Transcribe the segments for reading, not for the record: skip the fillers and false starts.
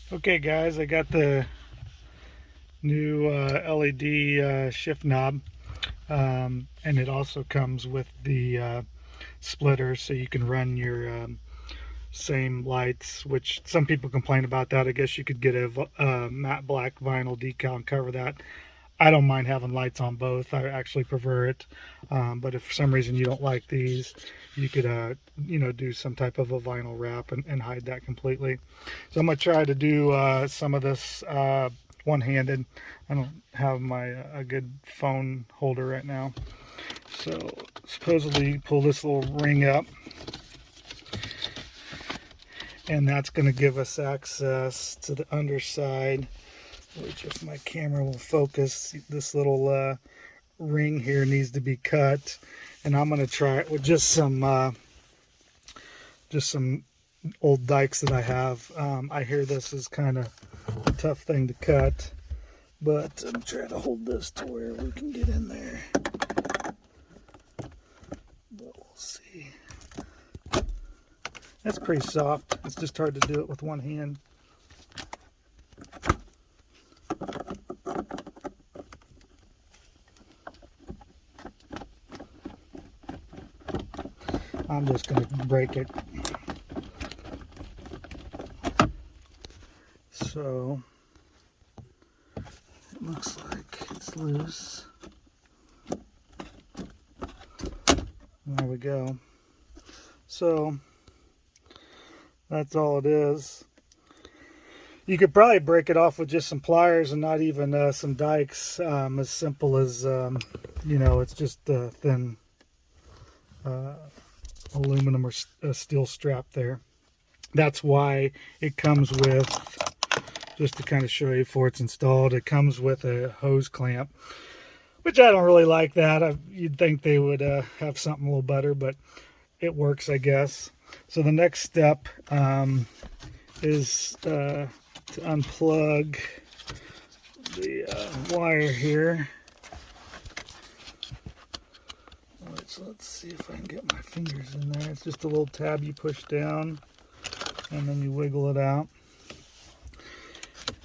Okay guys, I got the new LED shift knob, and it also comes with the splitter, so you can run your same lights, which some people complain about that. I guess you could get a matte black vinyl decal and cover that. I don't mind having lights on both. I actually prefer it. But if for some reason you don't like these, you could, do some type of a vinyl wrap and hide that completely. So I'm going to try to do some of this one-handed. I don't have a good phone holder right now. So supposedly pull this little ring up, and that's going to give us access to the underside, which, if my camera will focus, this little ring here needs to be cut, and I'm going to try it with just some old dikes that I have. I hear this is kind of a tough thing to cut, but I'm trying to hold this to where we can get in there. But we'll see. That's pretty soft. It's just hard to do it with one hand. I'm just going to break it. So it looks like it's loose. There we go. So that's all it is. You could probably break it off with just some pliers and not even some dikes. As simple as, it's just a thin aluminum or steel strap there. That's why it comes with, just to kind of show you before it's installed, it comes with a hose clamp, which I don't really like that. You'd think they would have something a little better, but it works, I guess. So the next step is to unplug the wire here. Let's see if I can get my fingers in there. It's just a little tab you push down, and then you wiggle it out.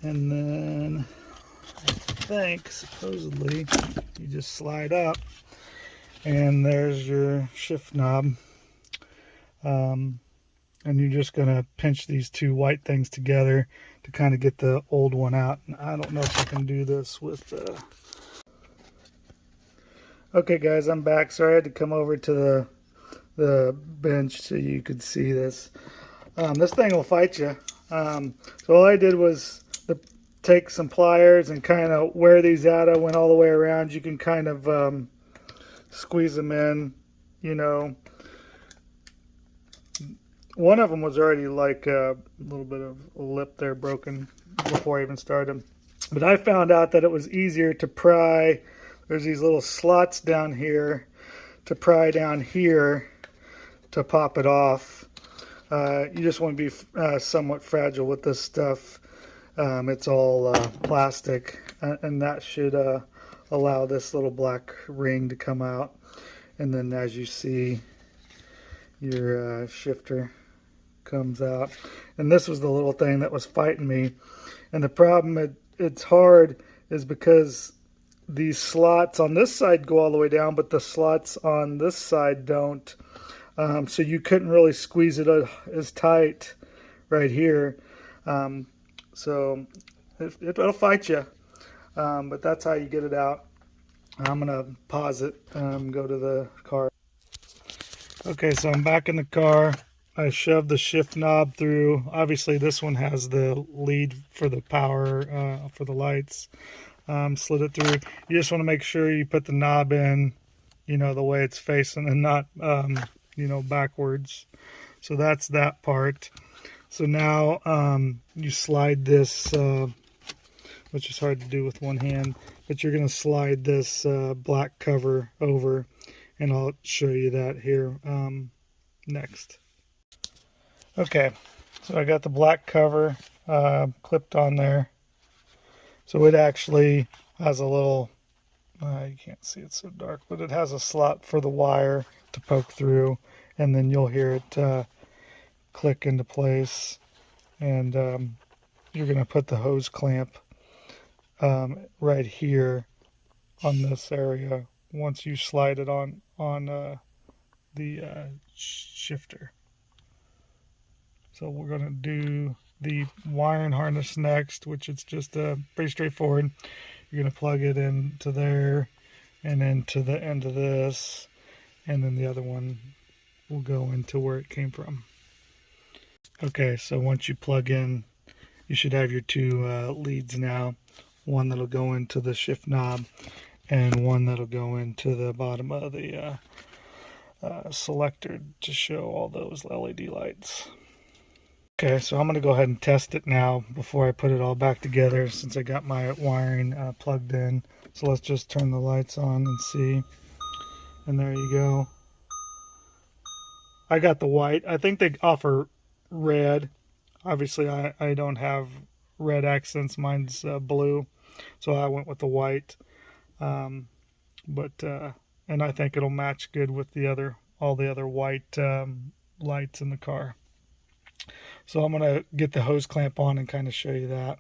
And then I think, supposedly, you just slide up, and there's your shift knob. And you're just going to pinch these two white things together to kind of get the old one out. And I don't know if I can do this with Okay guys, I'm back. Sorry I had to come over to the bench so you could see this. This thing will fight you. So all I did was take some pliers and kind of wear these out. I went all the way around. You can kind of squeeze them in, One of them was already like a little bit of a lip there broken before I even started. But I found out that it was easier to pry. There's these little slots down here to pry down here to pop it off. You just want to be somewhat fragile with this stuff. It's all plastic, and that should allow this little black ring to come out. And then, as you see, your shifter comes out. And this was the little thing that was fighting me. And the problem it's hard is because these slots on this side go all the way down, but the slots on this side don't. So you couldn't really squeeze it as tight right here. So it'll fight you. But that's how you get it out. I'm going to pause it and go to the car. Okay, so I'm back in the car. I shoved the shift knob through. Obviously, this one has the lead for the power for the lights. Slid it through. You just want to make sure you put the knob in, the way it's facing and not, backwards. So that's that part. So now you slide this, which is hard to do with one hand, but you're going to slide this black cover over, and I'll show you that here next. Okay, so I got the black cover clipped on there. So it actually has a little, you can't see it so dark, but it has a slot for the wire to poke through, and then you'll hear it click into place. And you're going to put the hose clamp right here on this area once you slide it on the shifter. So we're going to do the wiring harness next, which is just pretty straightforward. You're going to plug it into there and into the end of this, and then the other one will go into where it came from. Okay, so once you plug in, you should have your two leads now. One that'll go into the shift knob and one that'll go into the bottom of the selector to show all those LED lights. Okay, so I'm going to go ahead and test it now before I put it all back together, since I got my wiring plugged in. So let's just turn the lights on and see. And there you go. I got the white. I think they offer red. Obviously I don't have red accents. Mine's blue, so I went with the white. And I think it'll match good with all the other white lights in the car. So I'm going to get the hose clamp on and kind of show you that.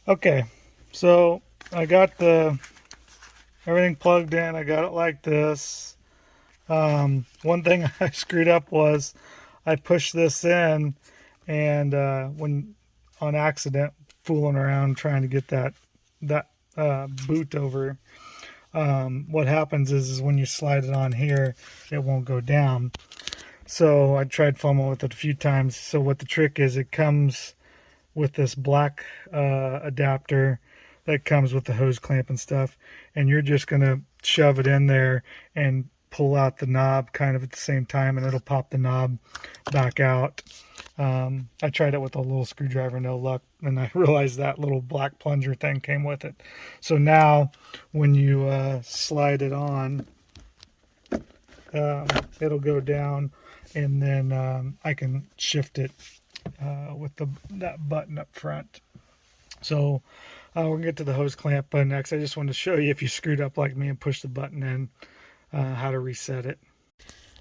Okay, so I got everything plugged in. I got it like this. One thing I screwed up was I pushed this in, and when on accident fooling around trying to get that boot over, what happens is when you slide it on here, it won't go down. So I tried fumbling with it a few times. So what the trick is, it comes with this black adapter that comes with the hose clamp and stuff, and you're just going to shove it in there and pull out the knob kind of at the same time, and it'll pop the knob back out. I tried it with a little screwdriver, no luck, and I realized that little black plunger thing came with it. So now when you slide it on, it'll go down, and then I can shift it with that button up front. So we're going to get to the hose clamp next. I just wanted to show you, if you screwed up like me and pushed the button in, how to reset it.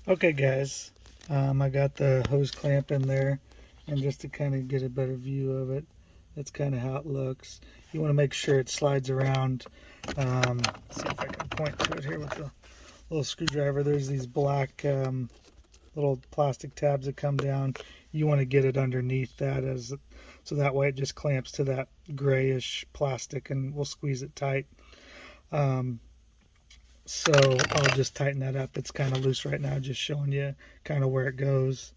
Okay guys, I got the hose clamp in there, and just to kind of get a better view of it, that's kind of how it looks. You want to make sure it slides around. Let's see if I can point to it here with the little screwdriver. There's these black little plastic tabs that come down. You want to get it underneath that, so that way it just clamps to that grayish plastic, and we'll squeeze it tight. So I'll just tighten that up. It's kind of loose right now, just showing you kind of where it goes.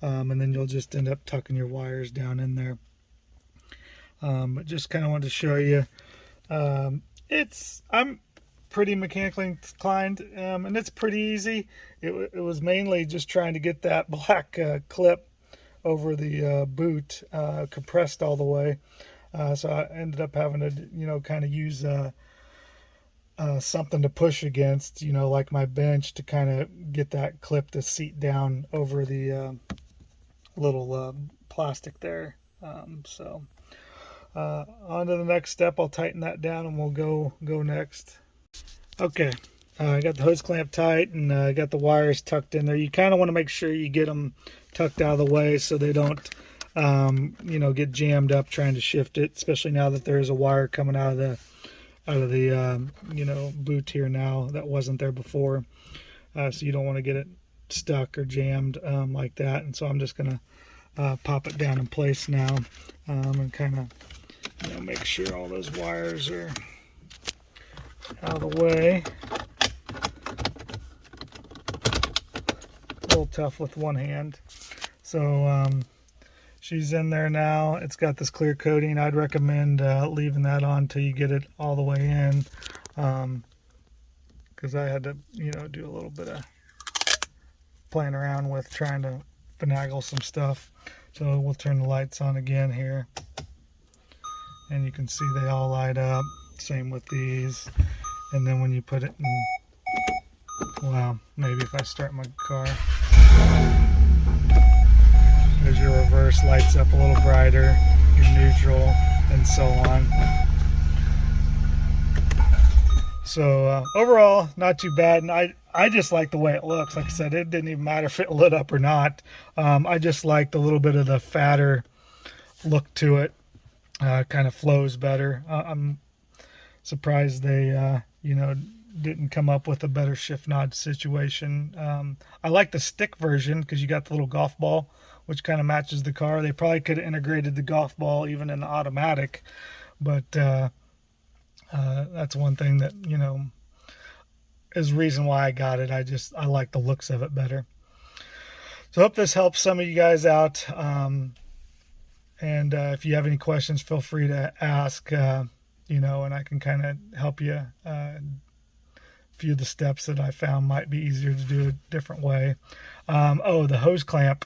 And then you'll just end up tucking your wires down in there. But just kind of wanted to show you. I'm pretty mechanically inclined, and it's pretty easy. It was mainly just trying to get that black clip over the boot compressed all the way. So I ended up having to, kind of use something to push against, like my bench, to kind of get that clip to seat down over the little plastic there. On to the next step. I'll tighten that down and we'll go next. Okay, I got the hose clamp tight, and I got the wires tucked in there. You kind of want to make sure you get them tucked out of the way so they don't get jammed up trying to shift it, especially now that there's a wire coming out of the boot here now that wasn't there before. So you don't want to get it stuck or jammed like that. And so I'm just gonna pop it down in place now, and kind of make sure all those wires are out of the way. A little tough with one hand. So she's in there now. It's got this clear coating. I'd recommend leaving that on until you get it all the way in, because I had to do a little bit of playing around with trying to finagle some stuff. So we'll turn the lights on again here, and you can see they all light up. Same with these. And then when you put it in, well, maybe if I start my car, there's your reverse, lights up a little brighter, your neutral, and so on. So overall, not too bad. And I just like the way it looks. Like I said, it didn't even matter if it lit up or not. I just liked a little bit of the fatter look to it. Kind of flows better. I'm surprised they, didn't come up with a better shift knob situation. I like the stick version because you got the little golf ball, which kind of matches the car. They probably could have integrated the golf ball even in the automatic, but that's one thing that, is the reason why I got it. I like the looks of it better. So I hope this helps some of you guys out. And if you have any questions, feel free to ask, and I can kind of help you. A few of the steps that I found might be easier to do a different way. The hose clamp.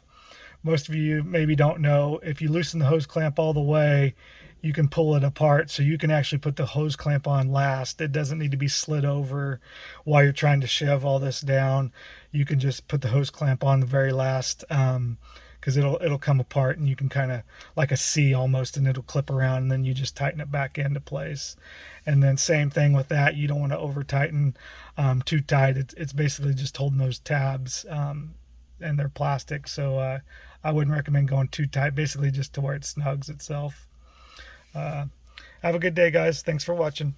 Most of you maybe don't know, if you loosen the hose clamp all the way, you can pull it apart, so you can actually put the hose clamp on last. It doesn't need to be slid over while you're trying to shove all this down. You can just put the hose clamp on the very last, because it'll come apart, and you can kind of like a C almost, and it'll clip around, and then you just tighten it back into place. And then same thing with that. You don't want to over tighten too tight. It's basically just holding those tabs, and they're plastic, so I wouldn't recommend going too tight, basically just to where it snugs itself. Have a good day, guys. Thanks for watching.